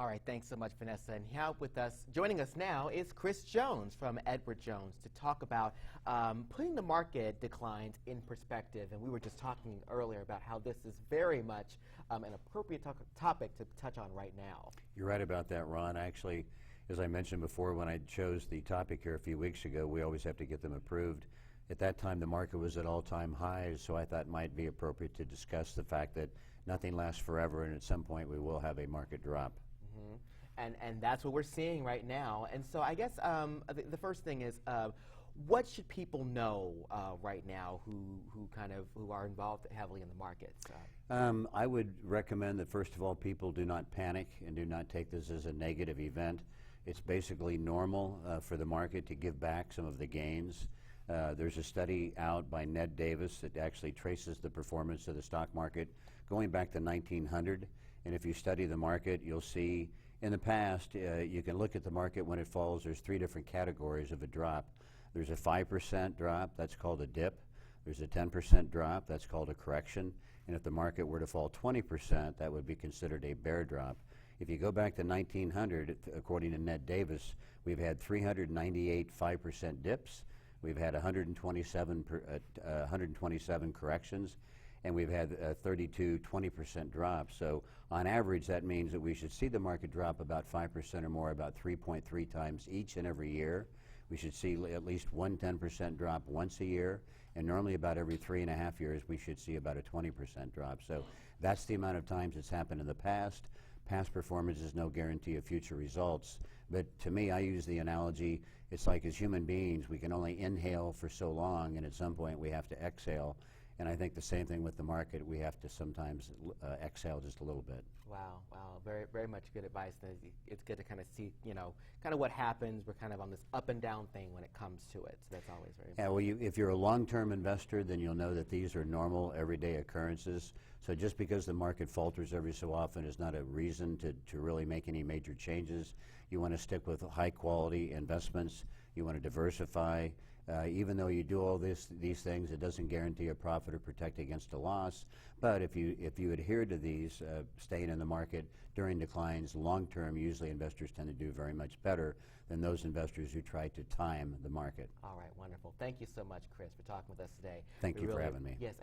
All right, thanks so much, Vanessa. And here with us, joining us now is Chris Jones from Eward Jones to talk about putting the market declines in perspective. And we were just talking earlier about how this is very much an appropriate topic to touch on right now. You're right about that, Ron. Actually, as I mentioned before, when I chose the topic here a few weeks ago, we always have to get them approved. At that time, the market was at all-time highs, so I thought it might be appropriate to discuss the fact that nothing lasts forever, and at some point we will have a market drop. And that's what we're seeing right now. And so I guess the first thing is, what should people know right now who are involved heavily in the markets? I would recommend that, first of all, people do not panic and do not take this as a negative event. It's basically normal for the market to give back some of the gains. There's a study out by Ned Davis that actually traces the performance of the stock market going back to 1900. And if you study the market, you'll see in the past, you can look at the market when it falls. There's three different categories of a drop. There's a 5% drop, that's called a dip. There's a 10% drop, that's called a correction. And if the market were to fall 20%, that would be considered a bear drop. If you go back to 1900, according to Ned Davis, we've had 398 5% dips. We've had 127 corrections, and we've had 32 20% drops. So on average, that means that we should see the market drop about 5% or more, about 3.3 times each and every year. We should see at least one 10% drop once a year, and normally about every 3.5 years we should see about a 20% drop. So that's the amount of times it's happened in the past. Past performance is no guarantee of future results, but to me, I use the analogy, it's like as human beings, we can only inhale for so long, and at some point we have to exhale. And I think the same thing with the market. We have to sometimes exhale just a little bit. Wow, very, very much good advice. It's good to kind of see, kind of what happens. We're kind of on this up and down thing when it comes to it. So that's always very important. Yeah, well, if you're a long-term investor, then you'll know that these are normal, everyday occurrences. So just because the market falters every so often is not a reason to really make any major changes. You want to stick with high-quality investments. You want to diversify. Even though you do all these things, it doesn't guarantee a profit or protect against a loss. But if you adhere to these, staying in the market during declines, long term, usually investors tend to do very much better than those investors who try to time the market. All right, wonderful. Thank you so much, Chris, for talking with us today. Thank you for having me. Yes.